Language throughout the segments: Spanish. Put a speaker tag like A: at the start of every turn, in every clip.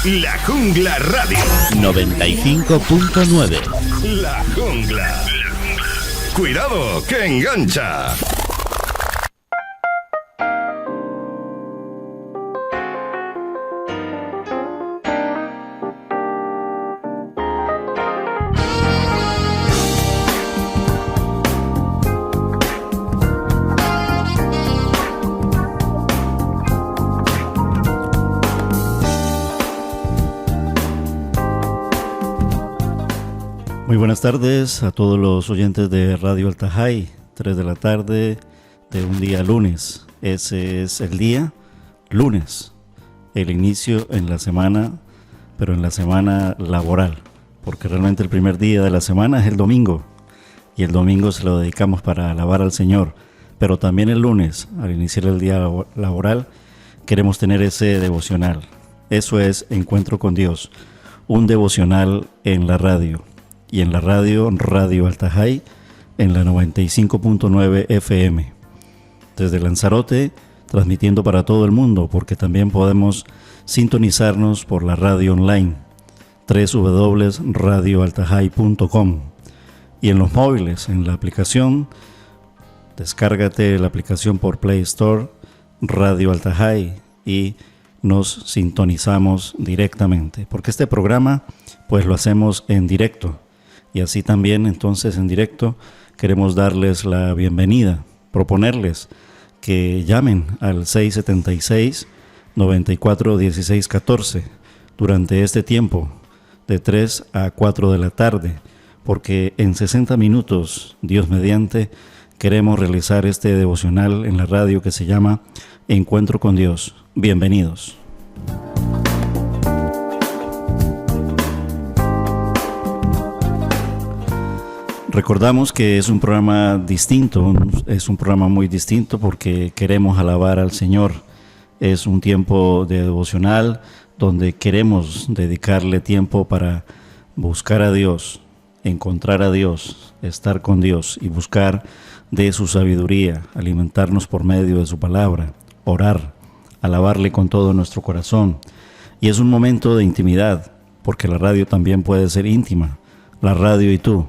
A: La Jungla Radio
B: 95.9.
A: La Jungla. Cuidado, que engancha.
C: Muy buenas tardes a todos los oyentes de Radio Altajay, 3 de la tarde de un día lunes. Ese es el día lunes, el inicio en la semana, pero en la semana laboral, porque realmente el primer día de la semana es el domingo, y el domingo se lo dedicamos para alabar al Señor, pero también el lunes, al iniciar el día laboral, queremos tener ese devocional. Eso es Encuentro con Dios, un devocional en la radio. Y en la radio Altajay, en la 95.9 FM. Desde Lanzarote, transmitiendo para todo el mundo, porque también podemos sintonizarnos por la radio online, www.radioaltajay.com. Y en los móviles, en la aplicación, descárgate la aplicación por Play Store, Radio Altajay, y nos sintonizamos directamente, porque este programa pues lo hacemos en directo. Y así también, entonces, en directo, queremos darles la bienvenida, proponerles que llamen al 676-941614 durante este tiempo, de 3 a 4 de la tarde, porque en 60 minutos, Dios mediante, queremos realizar este devocional en la radio que se llama Encuentro con Dios. Bienvenidos. Recordamos que es un programa distinto, es un programa muy distinto porque queremos alabar al Señor. Es un tiempo de devocional donde queremos dedicarle tiempo para buscar a Dios, encontrar a Dios, estar con Dios y buscar de su sabiduría, alimentarnos por medio de su palabra, orar, alabarle con todo nuestro corazón. Y es un momento de intimidad, porque la radio también puede ser íntima, la radio y tú.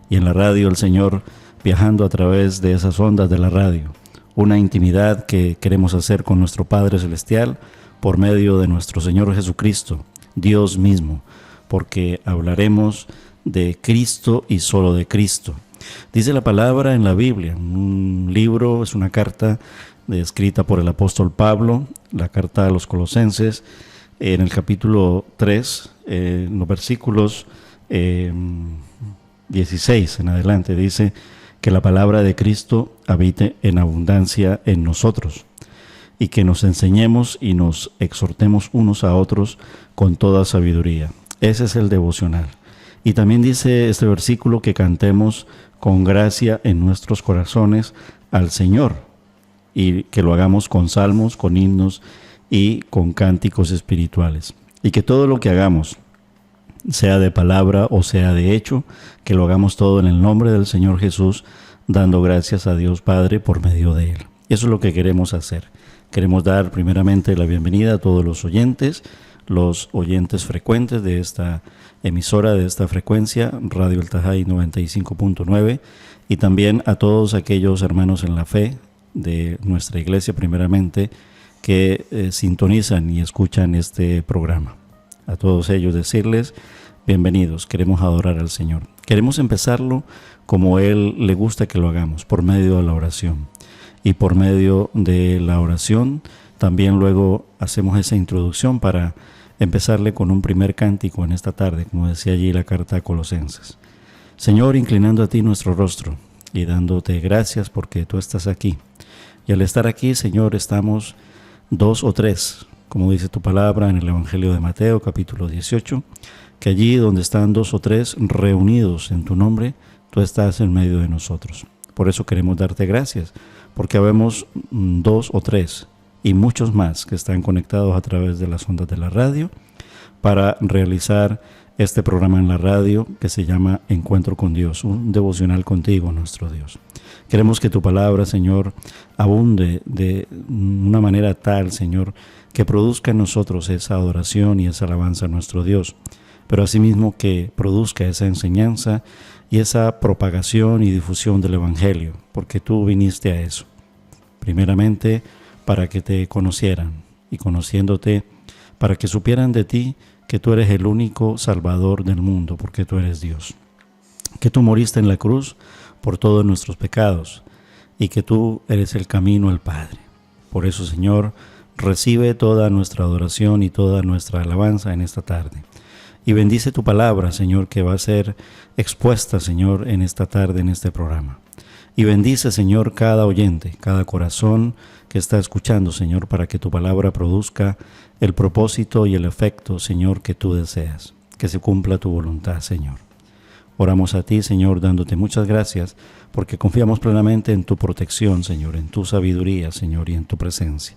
C: Y en la radio el Señor viajando a través de esas ondas de la radio. Una intimidad que queremos hacer con nuestro Padre Celestial por medio de nuestro Señor Jesucristo, Dios mismo, porque hablaremos de Cristo y solo de Cristo. Dice la palabra en la Biblia, un libro, es una carta escrita por el apóstol Pablo, la carta a los Colosenses, en el capítulo 3, en los versículos 16 en adelante, dice que la palabra de Cristo habite en abundancia en nosotros y que nos enseñemos y nos exhortemos unos a otros con toda sabiduría. Ese es el devocional. Y también dice este versículo que cantemos con gracia en nuestros corazones al Señor y que lo hagamos con salmos, con himnos y con cánticos espirituales. Y que todo lo que hagamos, sea de palabra o sea de hecho, que lo hagamos todo en el nombre del Señor Jesús, dando gracias a Dios Padre por medio de Él. Eso es lo que queremos hacer. Queremos dar primeramente la bienvenida a todos los oyentes frecuentes de esta emisora, de esta frecuencia, Radio Altajay 95.9, y también a todos aquellos hermanos en la fe de nuestra iglesia primeramente, que sintonizan y escuchan este programa. A todos ellos decirles, bienvenidos, queremos adorar al Señor. Queremos empezarlo como Él le gusta que lo hagamos, por medio de la oración. Y por medio de la oración también luego hacemos esa introducción para empezarle con un primer cántico en esta tarde, como decía allí la carta a Colosenses. Señor, inclinando a ti nuestro rostro y dándote gracias porque tú estás aquí. Y al estar aquí, Señor, estamos 2 o 3, como dice tu palabra en el Evangelio de Mateo, capítulo 18, que allí donde están 2 o 3 reunidos en tu nombre, tú estás en medio de nosotros. Por eso queremos darte gracias, porque habemos 2 o 3 y muchos más que están conectados a través de las ondas de la radio para realizar este programa en la radio que se llama Encuentro con Dios, un devocional contigo, nuestro Dios. Queremos que tu palabra, Señor, abunde de una manera tal, Señor, que produzca en nosotros esa adoración y esa alabanza a nuestro Dios, pero asimismo que produzca esa enseñanza y esa propagación y difusión del Evangelio, porque tú viniste a eso. Primeramente, para que te conocieran, y conociéndote, para que supieran de ti que tú eres el único Salvador del mundo, porque tú eres Dios. Que tú moriste en la cruz por todos nuestros pecados, y que tú eres el camino al Padre. Por eso, Señor, recibe toda nuestra adoración y toda nuestra alabanza en esta tarde. Y bendice tu palabra, Señor, que va a ser expuesta, Señor, en esta tarde, en este programa. Y bendice, Señor, cada oyente, cada corazón que está escuchando, Señor, para que tu palabra produzca el propósito y el efecto, Señor, que tú deseas. Que se cumpla tu voluntad, Señor. Oramos a ti, Señor, dándote muchas gracias, porque confiamos plenamente en tu protección, Señor, en tu sabiduría, Señor, y en tu presencia.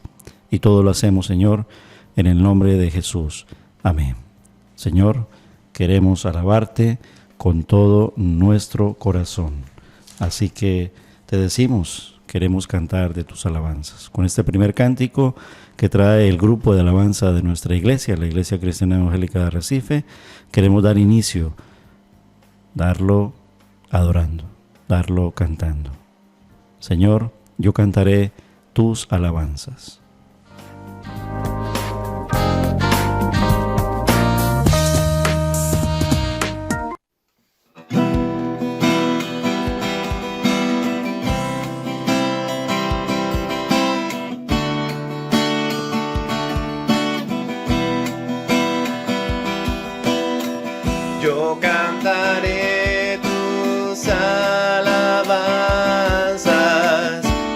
C: Y todo lo hacemos, Señor, en el nombre de Jesús. Amén. Señor, queremos alabarte con todo nuestro corazón. Así que te decimos, queremos cantar de tus alabanzas. Con este primer cántico que trae el grupo de alabanza de nuestra iglesia, la Iglesia Cristiana Evangélica de Arrecife, queremos dar inicio, darlo adorando, darlo cantando. Señor, yo cantaré tus alabanzas.
B: Yo cantaré tus alabanzas,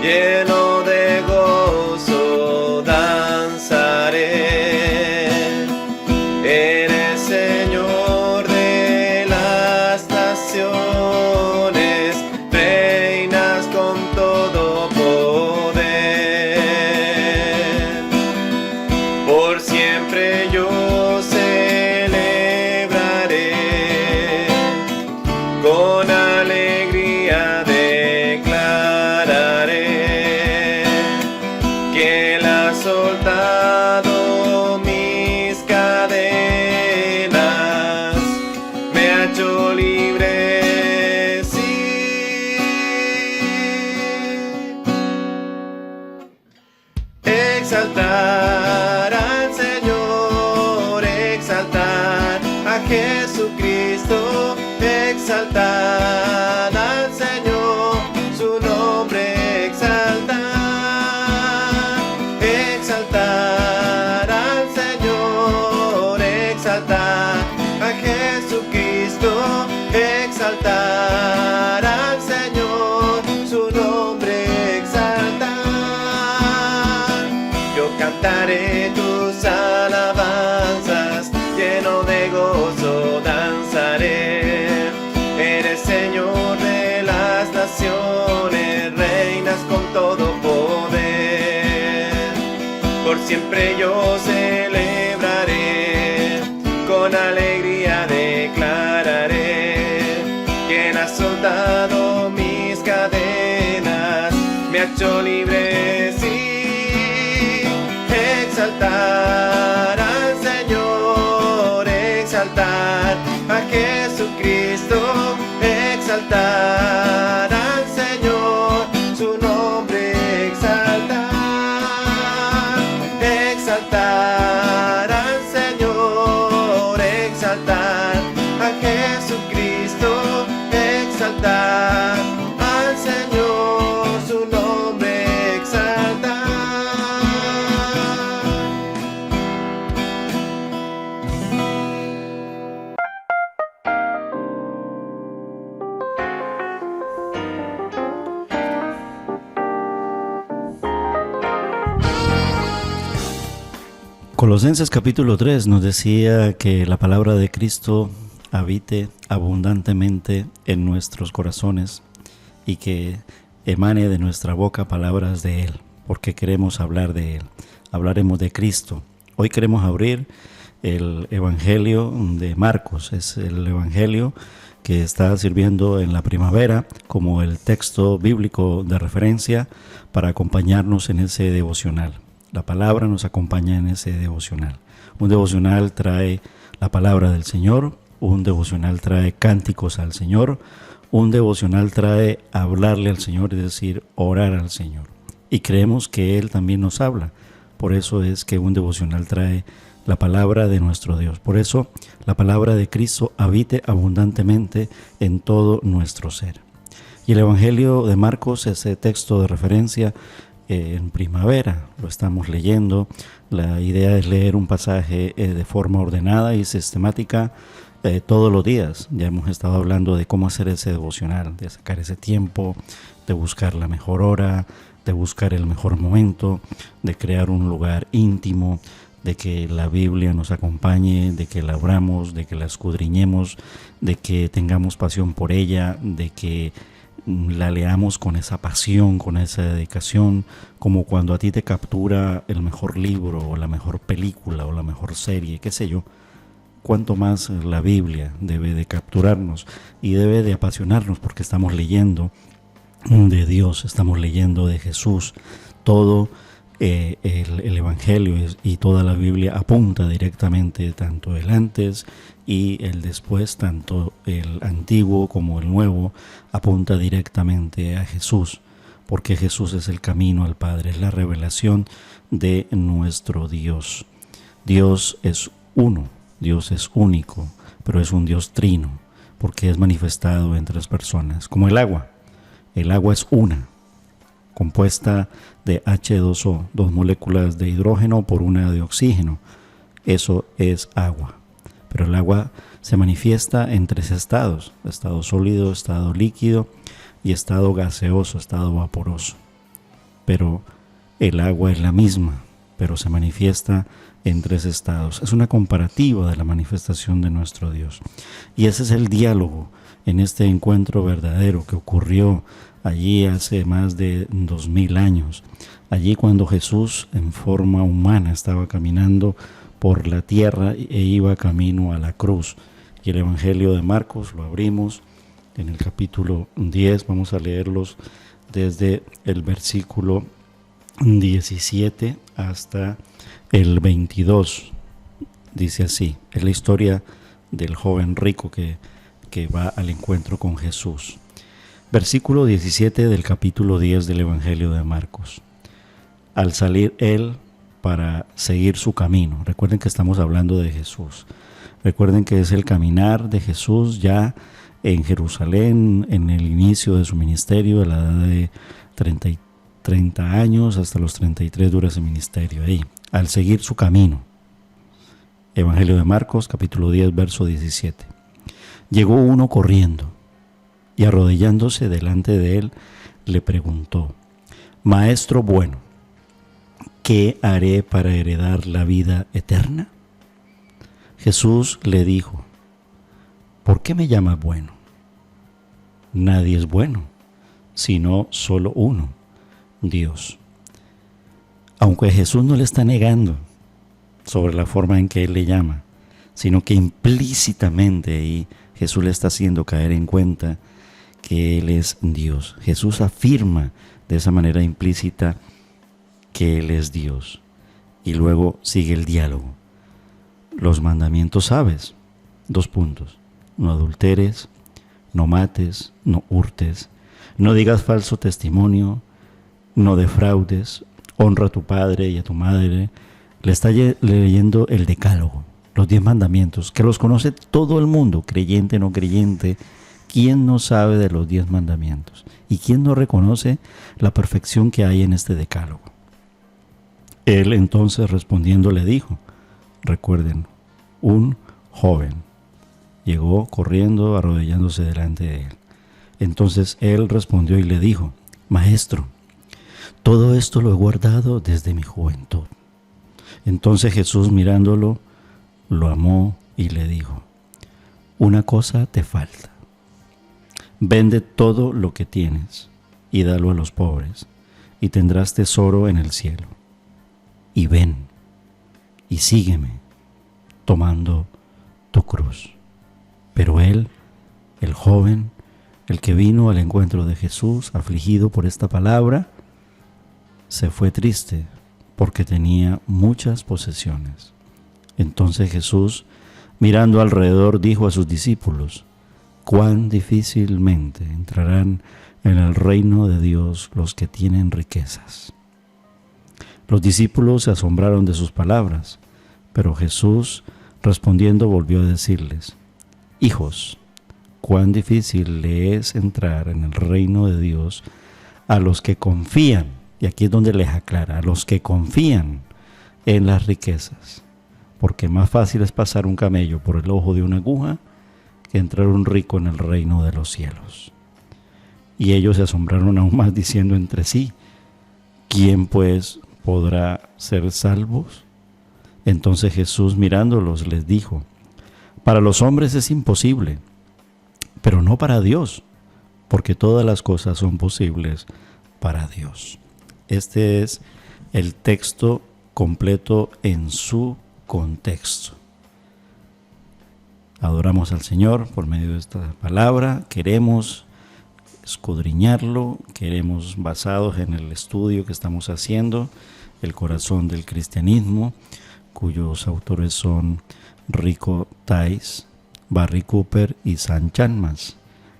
B: lleno de gozo danzaré. Eres Señor de las naciones, reinas con todo poder. Por siempre yo con alegría declararé que Él ha soltado mis cadenas, me ha hecho libre, sí. Exaltar al Señor, exaltar a Jesucristo, exaltar al Señor, su nombre exaltar, exaltar al Señor, exaltar a Jesucristo, exaltar al Señor, su nombre exaltar. Yo cantaré tus alabanzas, lleno de gozo danzaré. Eres Señor de las naciones, reinas con todo poder. Por siempre yo celebraré, con alegría declararé que Él ha soltado mis cadenas, me ha hecho libre, sí. Exaltar al Señor, exaltar a Jesucristo, exaltar al Señor, su nombre exaltar, exaltar al Señor, exaltar a Jesucristo, exaltar al Señor, su nombre exaltar.
C: Colosenses capítulo 3 nos decía que la palabra de Cristo habite abundantemente en nuestros corazones y que emane de nuestra boca palabras de Él, porque queremos hablar de Él. Hablaremos de Cristo. Hoy queremos abrir el Evangelio de Marcos. Es el Evangelio que está sirviendo en la primavera como el texto bíblico de referencia para acompañarnos en ese devocional. La palabra nos acompaña en ese devocional. Un devocional trae la palabra del Señor, un devocional trae cánticos al Señor, un devocional trae hablarle al Señor, es decir, orar al Señor. Y creemos que Él también nos habla. Por eso es que un devocional trae la palabra de nuestro Dios. Por eso la palabra de Cristo habite abundantemente en todo nuestro ser. Y el Evangelio de Marcos, ese texto de referencia en primavera, lo estamos leyendo. La idea es leer un pasaje de forma ordenada y sistemática todos los días. Ya hemos estado hablando de cómo hacer ese devocional, de sacar ese tiempo, de buscar la mejor hora, de buscar el mejor momento, de crear un lugar íntimo, de que la Biblia nos acompañe, de que la abramos, de que la escudriñemos, de que tengamos pasión por ella, de que la leamos con esa pasión, con esa dedicación, como cuando a ti te captura el mejor libro o la mejor película o la mejor serie, qué sé yo. Cuanto más la Biblia debe de capturarnos y debe de apasionarnos, porque estamos leyendo de Dios, estamos leyendo de Jesús. Todo el Evangelio y toda la Biblia apunta directamente, tanto el antes y el después, tanto el antiguo como el nuevo, apunta directamente a Jesús, porque Jesús es el camino al Padre, es la revelación de nuestro Dios. Dios es uno, Dios es único, pero es un Dios trino, porque es manifestado en tres personas, como el agua. El agua es una, compuesta de H2O, dos moléculas de hidrógeno por una de oxígeno. Eso es agua. Pero el agua se manifiesta en tres estados: estado sólido, estado líquido y estado gaseoso, estado vaporoso. Pero el agua es la misma, pero se manifiesta en tres estados. Es una comparativa de la manifestación de nuestro Dios. Y ese es el diálogo en este encuentro verdadero que ocurrió allí hace más de 2000 años. Allí cuando Jesús en forma humana estaba caminando por la tierra e iba camino a la cruz. Y el Evangelio de Marcos lo abrimos en el capítulo 10. Vamos a leerlos desde el versículo 17 hasta el 22. Dice así, es la historia del joven rico que va al encuentro con Jesús. Versículo 17 del capítulo 10 del Evangelio de Marcos. Al salir él para seguir su camino, recuerden que estamos hablando de Jesús, recuerden que es el caminar de Jesús ya en Jerusalén, en el inicio de su ministerio, a la edad de 30 años, hasta los 33 dura ese ministerio ahí, al seguir su camino. Evangelio de Marcos, capítulo 10, verso 17. Llegó uno corriendo y arrodillándose delante de él, le preguntó: Maestro bueno, ¿qué haré para heredar la vida eterna? Jesús le dijo: ¿por qué me llamas bueno? Nadie es bueno, sino solo uno, Dios. Aunque Jesús no le está negando sobre la forma en que él le llama, sino que implícitamente ahí Jesús le está haciendo caer en cuenta que Él es Dios. Jesús afirma de esa manera implícita que Él es Dios. Y luego sigue el diálogo. Los mandamientos sabes. 2 puntos. No adulteres, no mates, no hurtes, no digas falso testimonio, no defraudes, honra a tu padre y a tu madre. Le está leyendo el decálogo, los 10 mandamientos, que los conoce todo el mundo, creyente, no creyente. ¿Quién no sabe de los 10 mandamientos? ¿Y quién no reconoce la perfección que hay en este decálogo? Él entonces respondiendo le dijo, recuerden, un joven llegó corriendo, arrodillándose delante de él. Entonces él respondió y le dijo, Maestro, todo esto lo he guardado desde mi juventud. Entonces Jesús mirándolo, lo amó y le dijo, una cosa te falta. Vende todo lo que tienes y dalo a los pobres, y tendrás tesoro en el cielo. Y ven, y sígueme, tomando tu cruz. Pero él el joven, el que vino al encuentro de Jesús, afligido por esta palabra, se fue triste porque tenía muchas posesiones. Entonces Jesús, mirando alrededor, dijo a sus discípulos: cuán difícilmente entrarán en el reino de Dios los que tienen riquezas. Los discípulos se asombraron de sus palabras, pero Jesús, respondiendo, volvió a decirles: hijos, cuán difícil le es entrar en el reino de Dios a los que confían, y aquí es donde les aclara, a los que confían en las riquezas, porque más fácil es pasar un camello por el ojo de una aguja que entrar un rico en el reino de los cielos. Y ellos se asombraron aún más, diciendo entre sí: ¿quién pues podrá ser salvos? Entonces Jesús, mirándolos, les dijo: para los hombres es imposible, pero no para Dios, porque todas las cosas son posibles para Dios. Este es el texto completo en su contexto. Adoramos al Señor por medio de esta palabra, queremos escudriñarlo, queremos, basados en el estudio que estamos haciendo, el corazón del cristianismo, cuyos autores son Rico Tice, Barry Cooper y Sam Chalmers,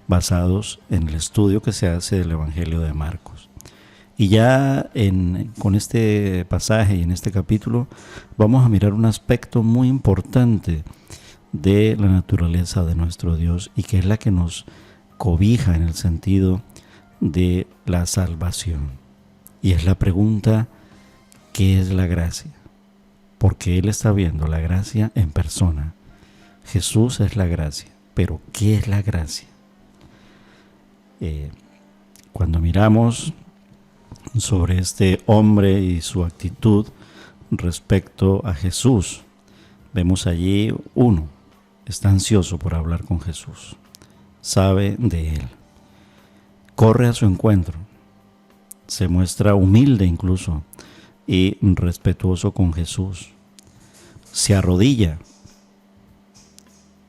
C: basados en el estudio que se hace del Evangelio de Marcos. Y ya con este pasaje y en este capítulo vamos a mirar un aspecto muy importante de la naturaleza de nuestro Dios, y que es la que nos cobija en el sentido de la salvación. Y es la pregunta: ¿qué es la gracia? Porque Él está viendo la gracia en persona. Jesús es la gracia, pero ¿qué es la gracia? Cuando miramos sobre este hombre y su actitud respecto a Jesús, vemos allí uno, está ansioso por hablar con Jesús, sabe de Él, corre a su encuentro, se muestra humilde incluso y respetuoso con Jesús, se arrodilla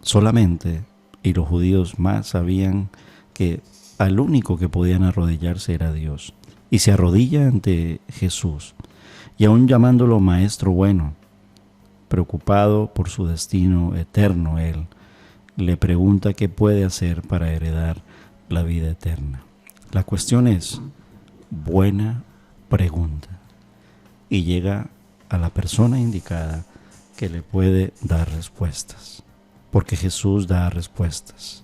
C: solamente, y los judíos más sabían que al único que podían arrodillarse era Dios, y se arrodilla ante Jesús, y aún llamándolo maestro bueno, preocupado por su destino eterno, él le pregunta qué puede hacer para heredar la vida eterna. La cuestión es: buena pregunta, y llega a la persona indicada que le puede dar respuestas, porque Jesús da respuestas.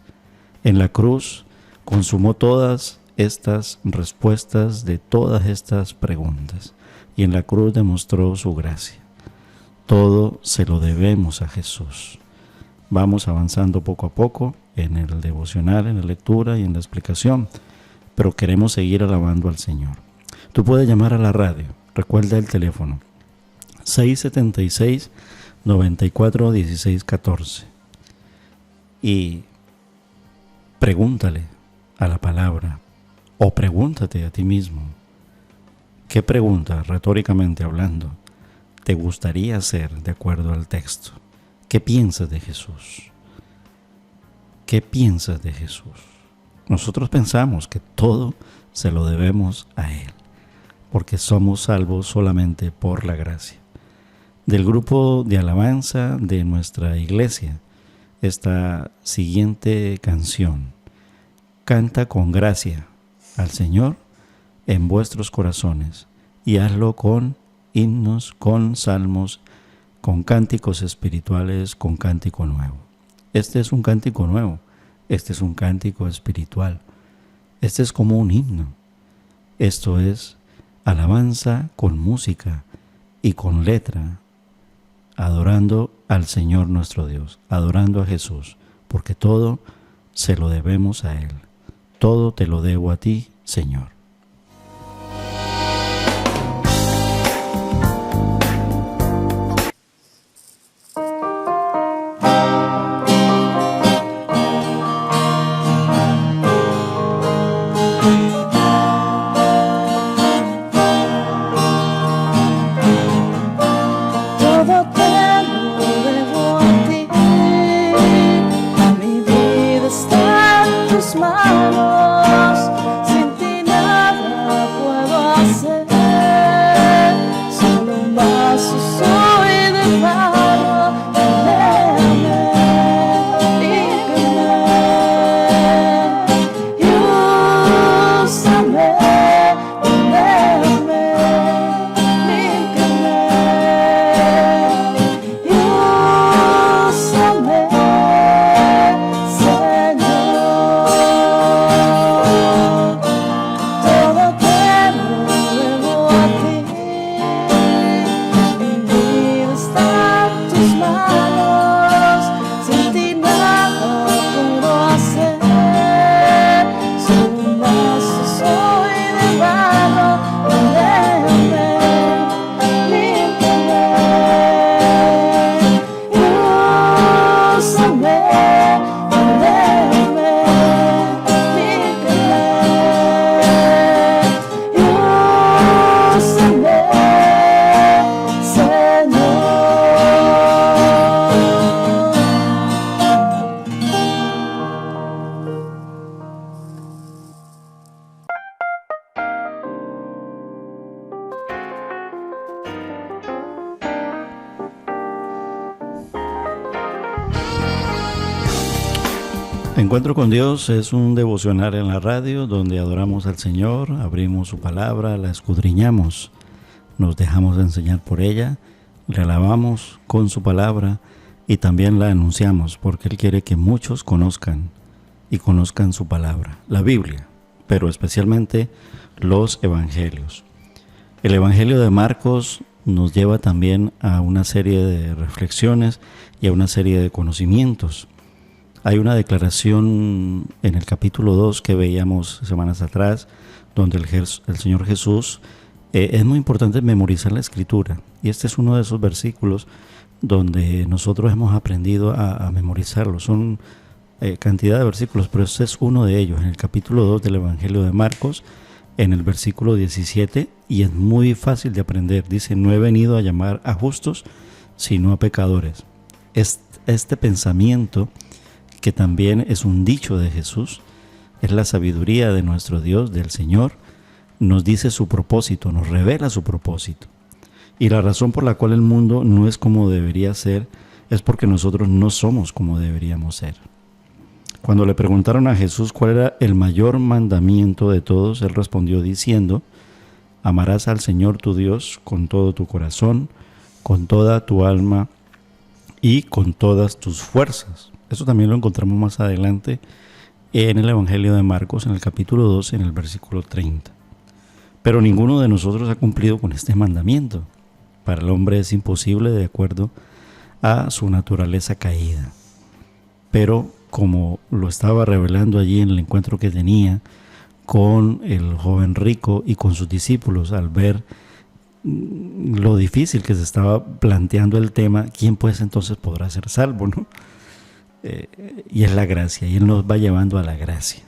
C: En la cruz consumó todas estas respuestas de todas estas preguntas, y en la cruz demostró su gracia. Todo se lo debemos a Jesús. Vamos avanzando poco a poco en el devocional, en la lectura y en la explicación, pero queremos seguir alabando al Señor. Tú puedes llamar a la radio, recuerda el teléfono 676-94-1614 y pregúntale a la palabra, o pregúntate a ti mismo: ¿qué pregunta, retóricamente hablando, te gustaría hacer de acuerdo al texto? ¿Qué piensas de Jesús? ¿Qué piensas de Jesús? Nosotros pensamos que todo se lo debemos a Él, porque somos salvos solamente por la gracia. Del grupo de alabanza de nuestra iglesia, esta siguiente canción: canta con gracia al Señor en vuestros corazones, y hazlo con himnos, con salmos, con cánticos espirituales, con cántico nuevo. Este es un cántico nuevo, este es un cántico espiritual, este es como un himno. Esto es alabanza con música y con letra, adorando al Señor nuestro Dios, adorando a Jesús, porque todo se lo debemos a Él. Todo te lo debo a ti, Señor.
D: Mi vida está
C: Encuentro con Dios es un devocional en la radio donde adoramos al Señor, abrimos su palabra, la escudriñamos, nos dejamos enseñar por ella, le alabamos con su palabra y también la anunciamos porque Él quiere que muchos conozcan y conozcan su palabra, la Biblia, pero especialmente los evangelios. El Evangelio de Marcos nos lleva también a una serie de reflexiones y a una serie de conocimientos. Hay una declaración en el capítulo 2 que veíamos semanas atrás, donde el Señor Jesús, es muy importante memorizar la Escritura. Y este es uno de esos versículos donde nosotros hemos aprendido a memorizarlo. Son cantidad de versículos, pero este es uno de ellos, en el capítulo 2 del Evangelio de Marcos, en el versículo 17, y es muy fácil de aprender. Dice: no he venido a llamar a justos, sino a pecadores. Este pensamiento, que también es un dicho de Jesús, es la sabiduría de nuestro Dios, del Señor, nos dice su propósito, nos revela su propósito. Y la razón por la cual el mundo no es como debería ser, es porque nosotros no somos como deberíamos ser. Cuando le preguntaron a Jesús cuál era el mayor mandamiento de todos, Él respondió diciendo: amarás al Señor tu Dios con todo tu corazón, con toda tu alma y con todas tus fuerzas. Eso también lo encontramos más adelante en el Evangelio de Marcos, en el capítulo 2, en el versículo 30. Pero ninguno de nosotros ha cumplido con este mandamiento. Para el hombre es imposible de acuerdo a su naturaleza caída. Pero como lo estaba revelando allí en el encuentro que tenía con el joven rico y con sus discípulos, al ver lo difícil que se estaba planteando el tema, ¿quién pues entonces podrá ser salvo, no? Y es la gracia, y Él nos va llevando a la gracia.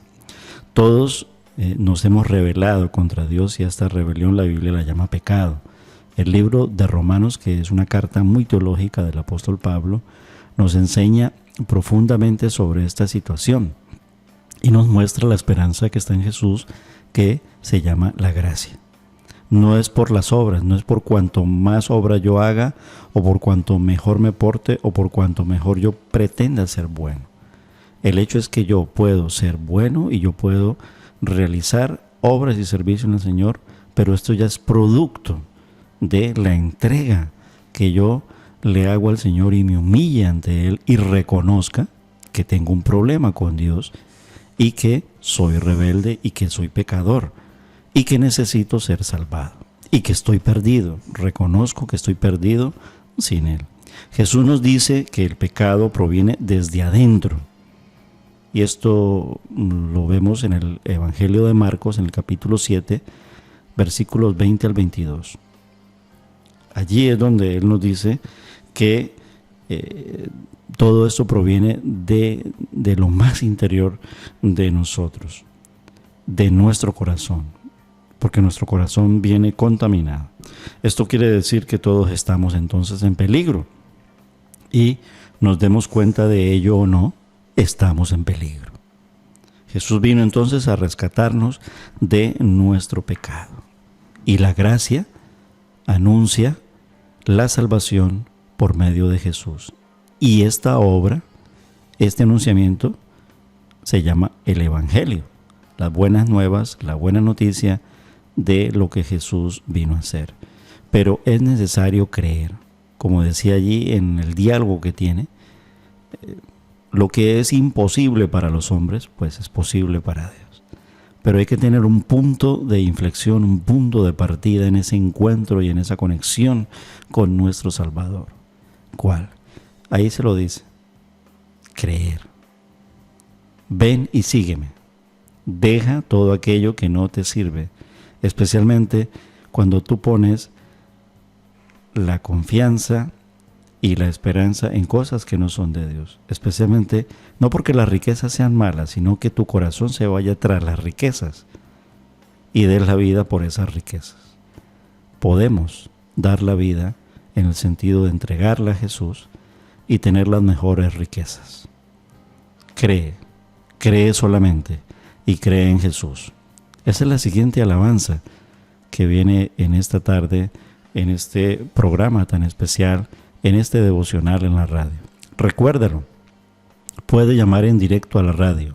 C: Todos nos hemos rebelado contra Dios, y a esta rebelión la Biblia la llama pecado. El libro de Romanos, que es una carta muy teológica del apóstol Pablo, nos enseña profundamente sobre esta situación y nos muestra la esperanza que está en Jesús, que se llama la gracia. No es por las obras, no es por cuanto más obra yo haga, o por cuanto mejor me porte, o por cuanto mejor yo pretenda ser bueno. El hecho es que yo puedo ser bueno y yo puedo realizar obras y servicios en el Señor, pero esto ya es producto de la entrega que yo le hago al Señor y me humille ante Él y reconozca que tengo un problema con Dios y que soy rebelde y que soy pecador y que necesito ser salvado y que estoy perdido. Reconozco que estoy perdido sin Él. Jesús nos dice que el pecado proviene desde adentro. Y esto lo vemos en el Evangelio de Marcos, en el capítulo 7, versículos 20 al 22. Allí es donde Él nos dice que todo esto proviene de lo más interior de nosotros, de nuestro corazón, porque nuestro corazón viene contaminado. Esto quiere decir que todos estamos entonces en peligro, y nos demos cuenta de ello o no, estamos en peligro. Jesús vino entonces a rescatarnos de nuestro pecado, y la gracia anuncia la salvación por medio de Jesús. Y esta obra, este anunciamiento, se llama el Evangelio, las buenas nuevas, la buena noticia de lo que Jesús vino a hacer. Pero es necesario creer, como decía allí en el diálogo que tiene, lo que es imposible para los hombres, pues es posible para Dios. Pero hay que tener un punto de inflexión, un punto de partida en ese encuentro y en esa conexión con nuestro Salvador. ¿Cuál? Ahí se lo dice: creer. Ven y sígueme. Deja todo aquello que no te sirve, especialmente cuando tú pones la confianza y la esperanza en cosas que no son de Dios. Especialmente, no porque las riquezas sean malas, sino que tu corazón se vaya tras las riquezas y des la vida por esas riquezas. Podemos dar la vida en el sentido de entregarla a Jesús y tener las mejores riquezas. Cree solamente y cree en Jesús. Esa es la siguiente alabanza que viene en esta tarde, en este programa tan especial, en este devocional en la radio. Recuérdalo, puede llamar en directo a la radio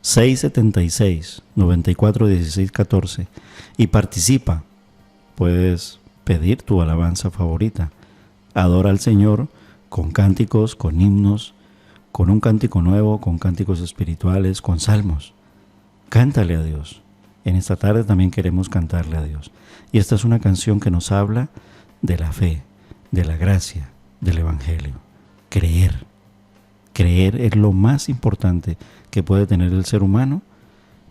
C: 676-941614 y participa. Puedes pedir tu alabanza favorita. Adora al Señor con cánticos, con himnos, con un cántico nuevo, con cánticos espirituales, con salmos. Cántale a Dios. En esta tarde también queremos cantarle a Dios. Y esta es una canción que nos habla de la fe, de la gracia, del Evangelio. Creer. Creer es lo más importante que puede tener el ser humano,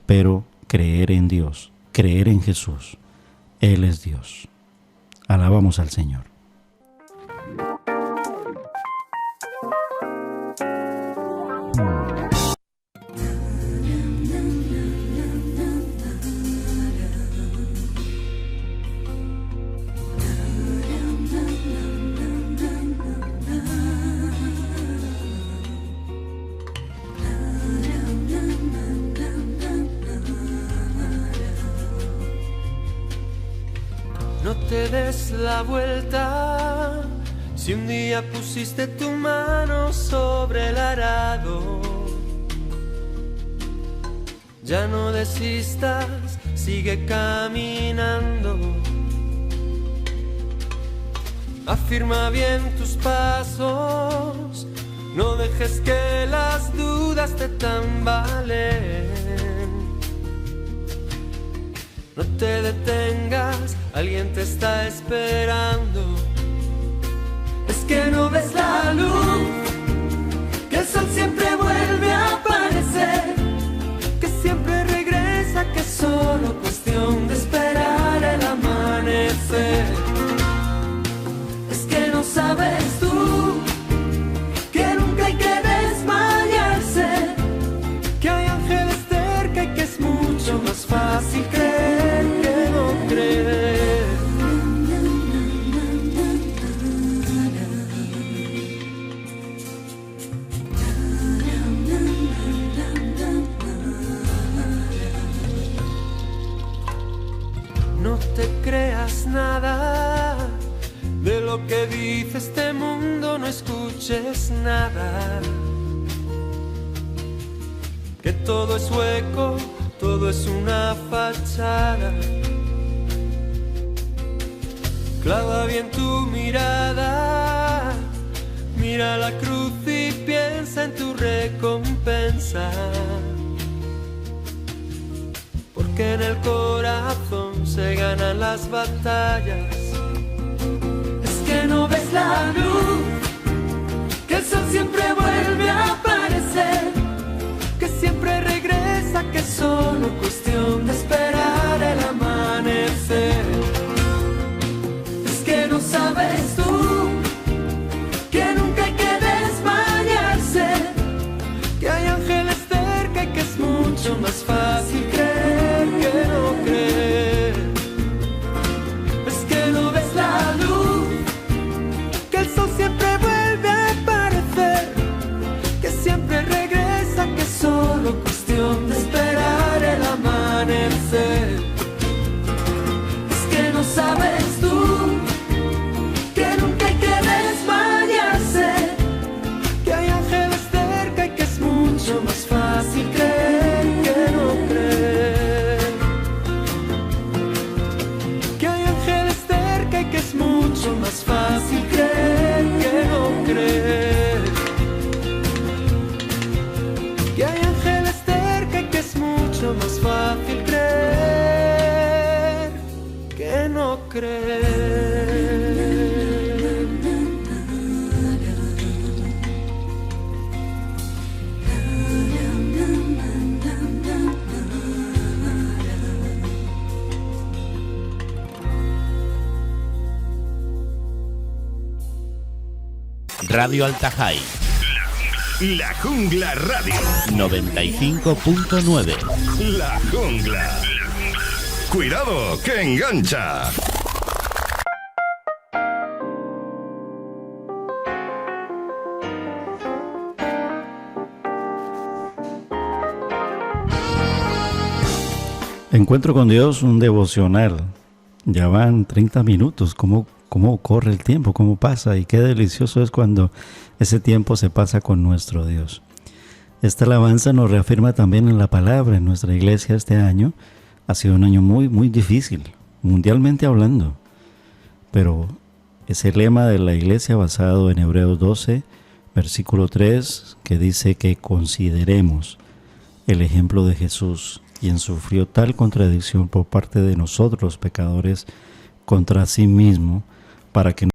C: pero creer en Dios, creer en Jesús. Él es Dios. Alabamos al Señor.
D: No te des la vuelta, si un día pusiste tu mano sobre el arado. Ya no desistas, sigue caminando. Afirma bien tus pasos, no dejes que las dudas te tambaleen. No te detengas, alguien te está esperando. Es que no ves la luz, que el sol siempre vuelve a aparecer, que siempre regresa, que es solo cuestión de esperar el amanecer. Es que no sabes tú, que nunca hay que desmayarse, que hay ángeles cerca y que es mucho más fácil creer que no creer. No te creas nada de lo que dice este mundo, no escuches nada. Que todo es hueco, todo es una fachada. Clava bien tu mirada, mira la cruz y piensa en tu recompensa. Porque en el corazón se ganan las batallas. Es que no ves la luz, que el sol siempre vuelve a aparecer, que siempre regresa, que es solo cuestión de esperar el amanecer. Es que no sabes tú, que nunca hay que desmayarse, que hay ángeles cerca y que es mucho más fácil creer que no creer. Es que no ves la luz, que el sol siempre vuelve a aparecer, que siempre regresa, que es solo cuestión de esperar el amanecer. Es que no sabes tú, que nunca hay que desmayarse, que hay ángeles cerca y que es mucho más fácil creer que no creer. Que hay ángeles cerca y que es mucho más fácil creer que no creer. Que hay ángeles cerca y que es mucho más fácil creer que no creer.
E: Radio Altajai,
A: La Jungla Radio.
E: 95.9.
A: La Jungla. Cuidado, que engancha.
C: Encuentro con Dios, un devocional. Ya van 30 minutos. ¿Cómo corre el tiempo? ¿Cómo pasa? Y qué delicioso es cuando ese tiempo se pasa con nuestro Dios. Esta alabanza nos reafirma también en la palabra. En nuestra iglesia este año ha sido un año muy, muy difícil, mundialmente hablando. Pero ese lema de la iglesia basado en Hebreos 12, versículo 3, que dice que consideremos el ejemplo de Jesús, quien sufrió tal contradicción por parte de nosotros, pecadores, contra sí mismo, para que